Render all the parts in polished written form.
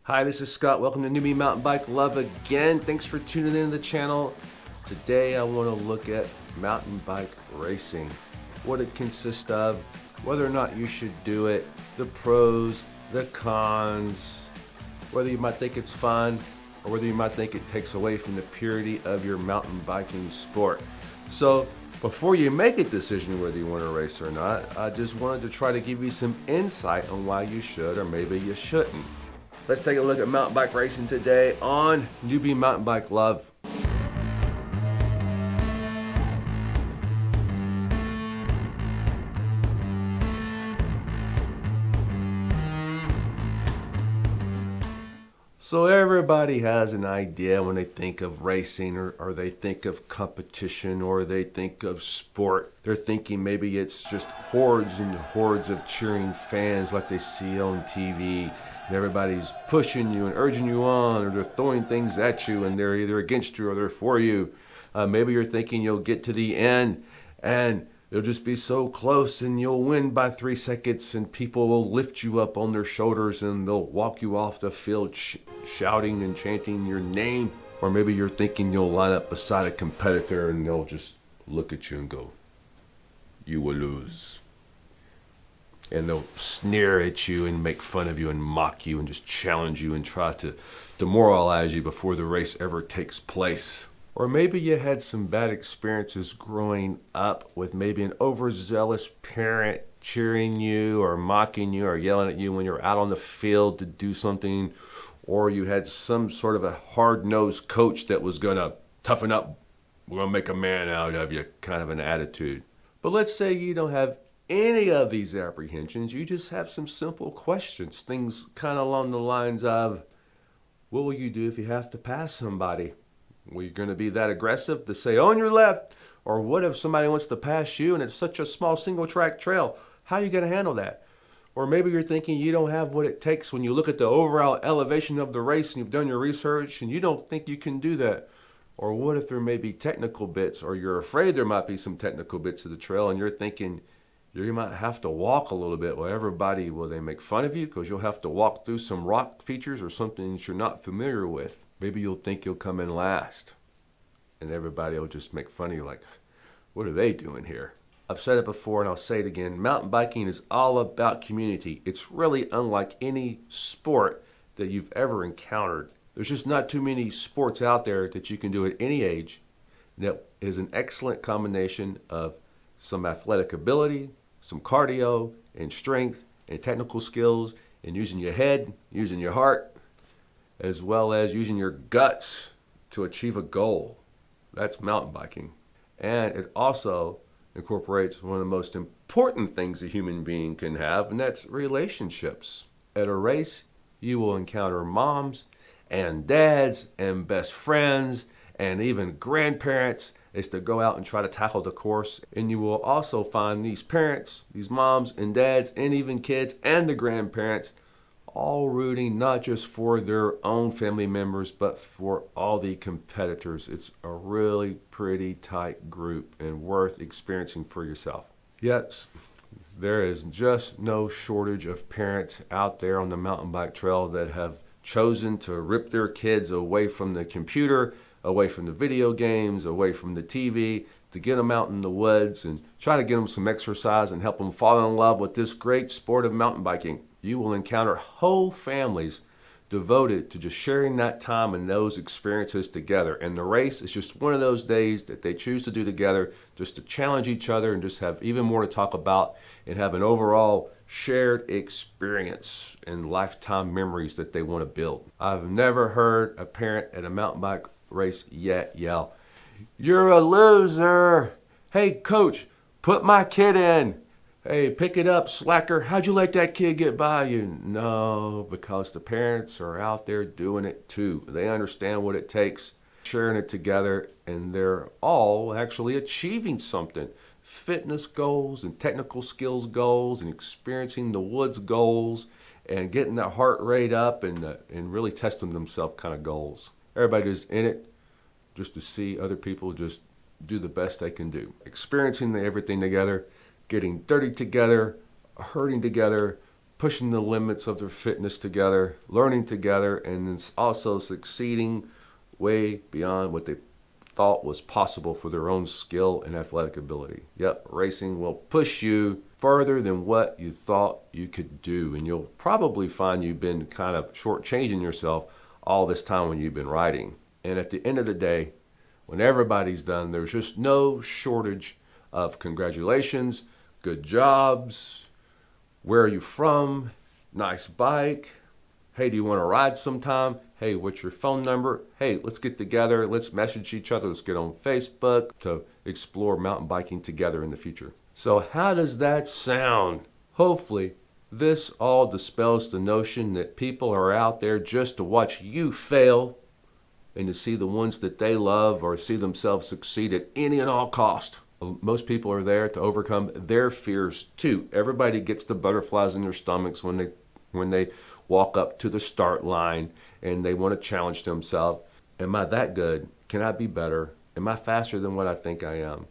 Hi, this is Scott. Welcome to Newbie Mountain Bike Love again. Thanks for tuning in to the channel. Today I want to look at mountain bike racing, what it consists of, whether or not you should do it, the pros, the cons, whether you might think it's fun or whether you might think it takes away from the purity of your mountain biking sport. So before you make a decision whether you want to race or not, I just wanted to try to give you some insight on why you should or maybe you shouldn't. Let's take a look at mountain bike racing today on Newbie Mountain Bike Love. So everybody has an idea when they think of racing or they think of competition or they think of sport. They're thinking maybe it's just hordes and hordes of cheering fans like they see on TV. And everybody's pushing you and urging you on, or they're throwing things at you and they're either against you or they're for you. Maybe you're thinking you'll get to the end and they'll just be so close and you'll win by 3 seconds and people will lift you up on their shoulders and they'll walk you off the field shouting and chanting your name. Or maybe you're thinking you'll line up beside a competitor and they'll just look at you and go, "You will lose." And they'll sneer at you and make fun of you and mock you and just challenge you and try to demoralize you before the race ever takes place. Or maybe you had some bad experiences growing up with maybe an overzealous parent cheering you or mocking you or yelling at you when you're out on the field to do something. Or you had some sort of a hard-nosed coach that was going to toughen up, "We're going to make a man out of you," kind of an attitude. But let's say you don't have any of these apprehensions. You just have some simple questions, things kind of along the lines of, what will you do if you have to pass somebody? Well, you're going to be that aggressive to say, "On your left"? Or what if somebody wants to pass you and it's such a small single track trail? How are you going to handle that? Or maybe you're thinking you don't have what it takes when you look at the overall elevation of the race and you've done your research and you don't think you can do that. Or what if there may be technical bits, or you're afraid there might be some technical bits of the trail and you're thinking you might have to walk a little bit. Well, everybody, will they make fun of you because you'll have to walk through some rock features or something that you're not familiar with? Maybe you'll think you'll come in last and everybody will just make fun of you like, "What are they doing here?" I've said it before and I'll say it again. Mountain biking is all about community. It's really unlike any sport that you've ever encountered. There's just not too many sports out there that you can do at any age that is an excellent combination of some athletic ability, some cardio and strength and technical skills, and using your head, using your heart, as well as using your guts to achieve a goal. That's mountain biking. And it also incorporates one of the most important things a human being can have, and that's relationships. At a race, you will encounter moms and dads and best friends and even grandparents as to go out and try to tackle the course. And you will also find these parents, these moms and dads, and even kids and the grandparents all rooting not just for their own family members, but for all the competitors. It's a really pretty tight group and worth experiencing for yourself. Yes, there is just no shortage of parents out there on the mountain bike trail that have chosen to rip their kids away from the computer, away from the video games, away from the TV, to get them out in the woods and try to get them some exercise and help them fall in love with this great sport of mountain biking. You will encounter whole families devoted to just sharing that time and those experiences together. And the race is just one of those days that they choose to do together just to challenge each other and just have even more to talk about and have an overall shared experience and lifetime memories that they want to build. I've never heard a parent at a mountain bike race yet yell, "You're a loser. Hey, coach, put my kid in. Hey, pick it up, slacker. How'd you let that kid get by you?" No, because the parents are out there doing it too. They understand what it takes, sharing it together, and they're all actually achieving something. Fitness goals and technical skills goals and experiencing the woods goals and getting that heart rate up and really testing themselves kind of goals. Everybody's in it just to see other people just do the best they can do. Experiencing everything together, getting dirty together, hurting together, pushing the limits of their fitness together, learning together, and then also succeeding way beyond what they thought was possible for their own skill and athletic ability. Yep, racing will push you further than what you thought you could do, and you'll probably find you've been kind of shortchanging yourself all this time when you've been riding. And at the end of the day, when everybody's done, there's just no shortage of congratulations, good jobs, where are you from, nice bike, hey, do you want to ride sometime? Hey, what's your phone number? Hey, let's get together. Let's message each other. Let's get on Facebook to explore mountain biking together in the future. So how does that sound? Hopefully, this all dispels the notion that people are out there just to watch you fail and to see the ones that they love or see themselves succeed at any and all cost. Most people are there to overcome their fears too. Everybody gets the butterflies in their stomachs when they walk up to the start line and they want to challenge themselves. Am I that good? Can I be better? Am I faster than what I think I am?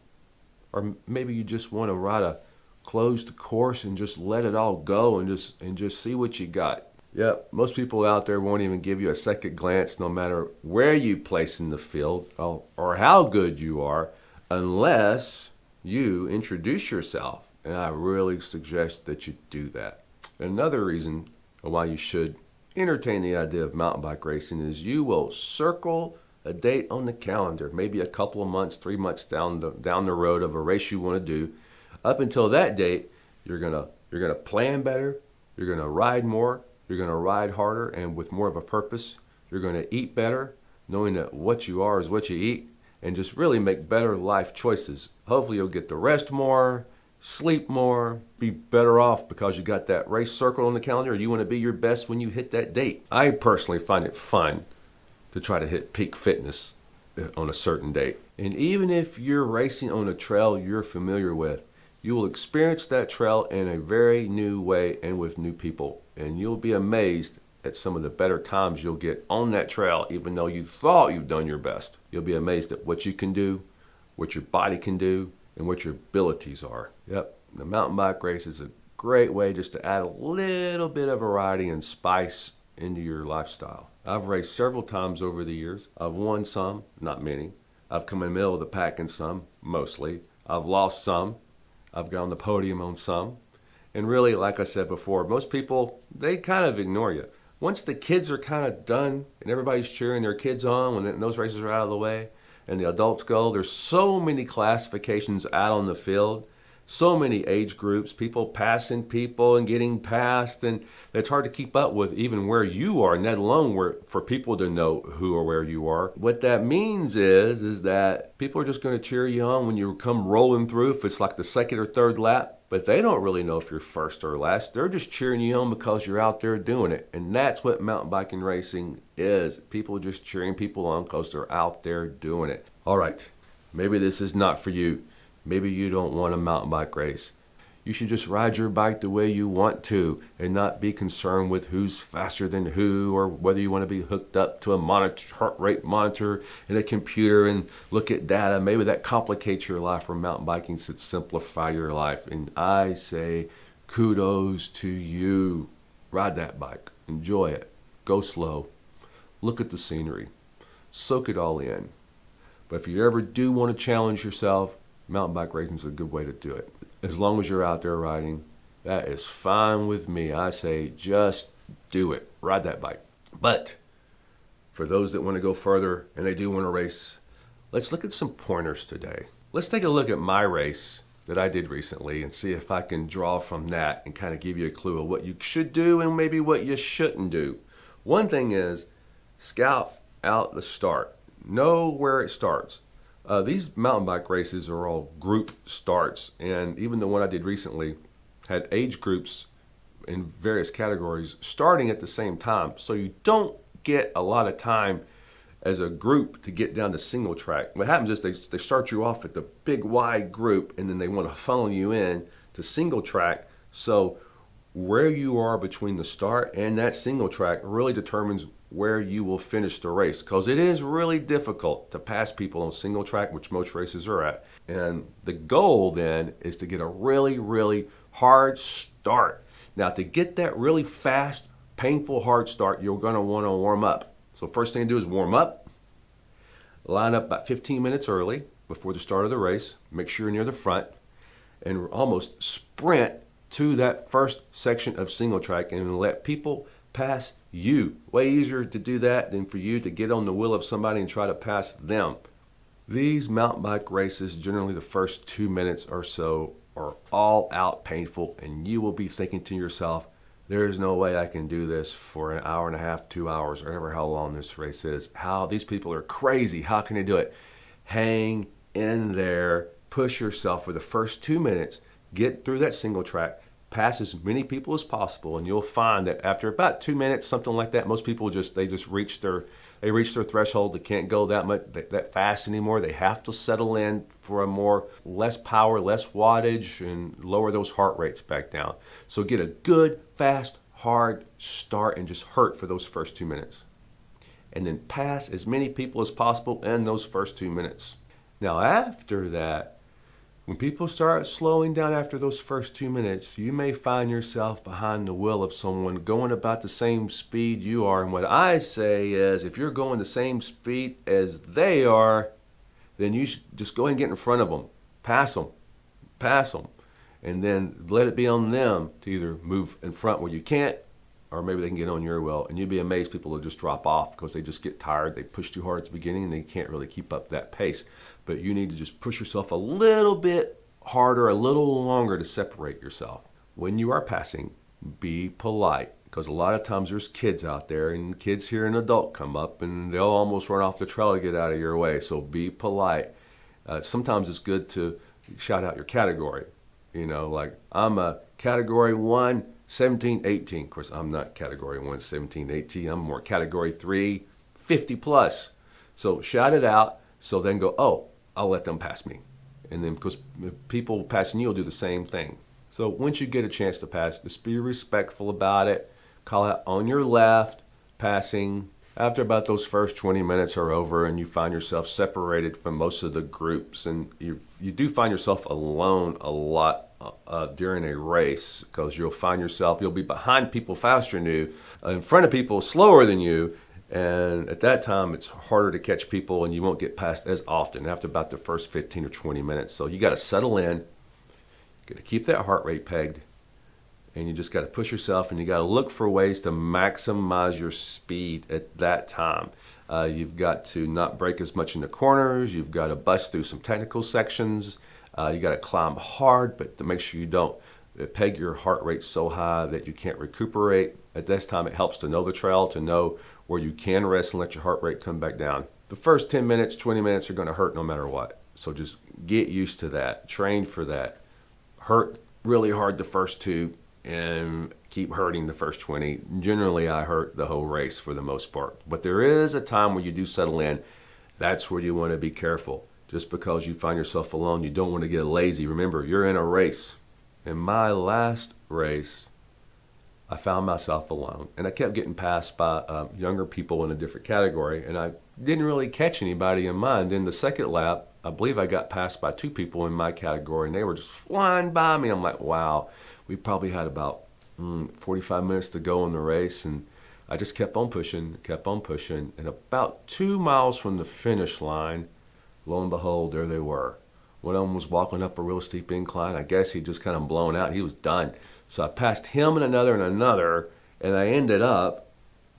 Or maybe you just want to ride a closed course and just let it all go and just see what you got. Yep, most people out there won't even give you a second glance no matter where you place in the field or how good you are unless you introduce yourself. And I really suggest that you do that. Another reason why you should entertain the idea of mountain bike racing is you will circle a date on the calendar, maybe a couple of months, 3 months down the road of a race you want to do. Up until that date, you're gonna plan better, you're gonna ride more, you're gonna ride harder and with more of a purpose. You're gonna eat better, knowing that what you are is what you eat, and just really make better life choices. Hopefully you'll get to rest more, sleep more, be better off because you got that race circle on the calendar. You want to be your best when you hit that date. I personally find it fun to try to hit peak fitness on a certain date. And even if you're racing on a trail you're familiar with, you will experience that trail in a very new way and with new people. And you'll be amazed at some of the better times you'll get on that trail, even though you thought you've done your best. You'll be amazed at what you can do, what your body can do, and what your abilities are. Yep, the mountain bike race is a great way just to add a little bit of variety and spice into your lifestyle. I've raced several times over the years. I've won some, not many. I've come in the middle of the pack in some, mostly. I've lost some. I've got on the podium on some. And really, like I said before, most people, they kind of ignore you. Once the kids are kind of done and everybody's cheering their kids on when those races are out of the way and the adults go, there's so many classifications out on the field, so many age groups, people passing people and getting passed, and it's hard to keep up with even where you are, let alone for people to know who or where you are. What that means is that people are just going to cheer you on when you come rolling through, if it's like the second or third lap, but they don't really know if you're first or last. They're just cheering you on because you're out there doing it. And that's what mountain biking racing is. People just cheering people on because they're out there doing it. All right, maybe this is not for you. Maybe you don't want a mountain bike race. You should just ride your bike the way you want to and not be concerned with who's faster than who or whether you want to be hooked up to a monitor, heart rate monitor and a computer and look at data. Maybe that complicates your life, where mountain biking should simplify your life. And I say kudos to you. Ride that bike. Enjoy it. Go slow. Look at the scenery. Soak it all in. But if you ever do want to challenge yourself, mountain bike racing is a good way to do it. As long as you're out there riding, that is fine with me. I say just do it. Ride that bike. But for those that want to go further and they do want to race, let's look at some pointers today. Let's take a look at my race that I did recently and see if I can draw from that and kind of give you a clue of what you should do and maybe what you shouldn't do. One thing is scout out the start. Know where it starts. These mountain bike races are all group starts, and even the one I did recently had age groups in various categories starting at the same time. So you don't get a lot of time as a group to get down to single track. What happens is they start you off at the big wide group, and then they want to funnel you in to single track. So where you are between the start and that single track really determines where you will finish the race, because it is really difficult to pass people on single track, which most races are at. And the goal then is to get a really, really hard start. Now, to get that really fast, painful hard start, you're going to want to warm up. So first thing to do is warm up. Line up about 15 minutes early before the start of the race. Make sure you're near the front and almost sprint to that first section of single track and let people pass you. Way easier to do that than for you to get on the wheel of somebody and try to pass them. These mountain bike races, generally the first 2 minutes or so, are all out painful, and you will be thinking to yourself, there's no way I can do this for an hour and a half, 2 hours, or ever how long this race is. How these people are crazy. How can they do it? Hang in there. Push yourself for the first 2 minutes. Get through that single track. Pass as many people as possible, and you'll find that after about 2 minutes, something like that, most people just reach their threshold. They can't go that fast anymore. They have to settle in for less power, less wattage, and lower those heart rates back down. So get a good, fast, hard start and just hurt for those first 2 minutes. And then pass as many people as possible in those first 2 minutes. Now after that, when people start slowing down after those first 2 minutes, you may find yourself behind the wheel of someone going about the same speed you are. And what I say is, if you're going the same speed as they are, then you should just go ahead and get in front of them. Pass them. And then let it be on them to either move in front where you can't, or maybe they can get on your wheel. And you'd be amazed, people will just drop off because they just get tired. They push too hard at the beginning and they can't really keep up that pace. But you need to just push yourself a little bit harder, a little longer to separate yourself. When you are passing, be polite, because a lot of times there's kids out there, and kids hear an adult come up and they'll almost run off the trail to get out of your way. So be polite. Sometimes it's good to shout out your category. You know, like, I'm a category 1, 17, 18. Of course, I'm not category 1, 17, 18. I'm more category 3, 50 plus. So shout it out. So then go, oh, I'll let them pass me. And then, because people passing you will do the same thing. So once you get a chance to pass, just be respectful about it. Call out on your left, passing. After about those first 20 minutes are over and you find yourself separated from most of the groups, and you do find yourself alone a lot during a race, because you'll be behind people faster than you, in front of people slower than you. And at that time, it's harder to catch people and you won't get passed as often after about the first 15 or 20 minutes. So you got to settle in, you got to keep that heart rate pegged, and you just got to push yourself, and you got to look for ways to maximize your speed at that time. You've got to not break as much in the corners. You've got to bust through some technical sections. You got to climb hard, but to make sure you don't peg your heart rate so high that you can't recuperate. At this time, it helps to know the trail, to know where you can rest and let your heart rate come back down. The first 10 minutes, 20 minutes are going to hurt no matter what. So just get used to that. Train for that. Hurt really hard the first 2 and keep hurting the first 20. Generally, I hurt the whole race for the most part. But there is a time where you do settle in. That's where you want to be careful. Just because you find yourself alone, you don't want to get lazy. Remember, you're in a race. In my last race, I found myself alone, and I kept getting passed by younger people in a different category, and I didn't really catch anybody in mine. Then the second lap, I believe I got passed by 2 people in my category, and they were just flying by me. I'm like, wow. We probably had about 45 minutes to go in the race, and I just kept on pushing, and about 2 miles from the finish line, lo and behold, there they were. One of them was walking up a real steep incline. I guess he'd just kind of blown out. He was done. So I passed him and another, and I ended up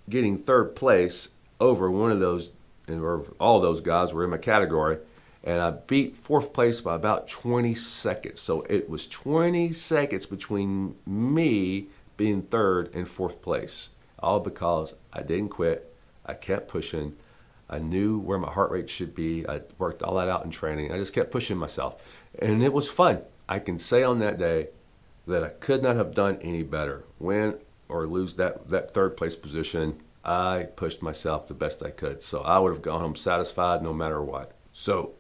getting 3rd place over one of those, or all those guys were in my category, and I beat 4th place by about 20 seconds. So it was 20 seconds between me being 3rd and 4th place, all because I didn't quit. I kept pushing. I knew where my heart rate should be. I worked all that out in training. I just kept pushing myself, and it was fun. I can say on that day that I could not have done any better. Win or lose that 3rd place position, I pushed myself the best I could. So I would have gone home satisfied no matter what. So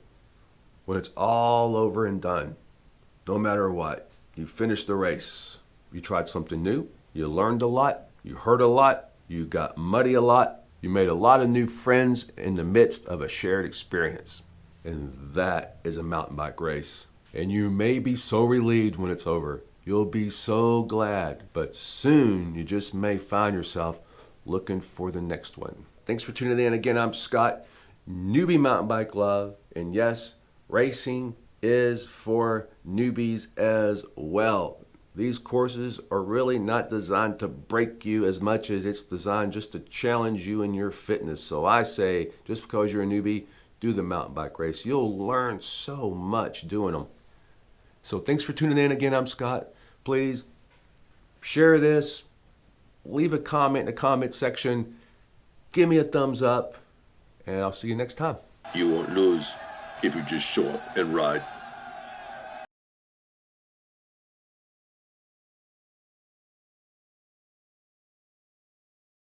when it's all over and done, no matter what, you finished the race. You tried something new. You learned a lot. You heard a lot. You got muddy a lot. You made a lot of new friends in the midst of a shared experience. And that is a mountain bike race. And you may be so relieved when it's over. You'll be so glad, but soon you just may find yourself looking for the next one. Thanks for tuning in. Again, I'm Scott, Newbie Mountain Bike Love, and yes, racing is for newbies as well. These courses are really not designed to break you as much as it's designed just to challenge you in your fitness. So I say, just because you're a newbie, do the mountain bike race. You'll learn so much doing them. So thanks for tuning in. Again, I'm Scott. Please share this, leave a comment in the comment section, give me a thumbs up, and I'll see you next time. You won't lose if you just show up and ride.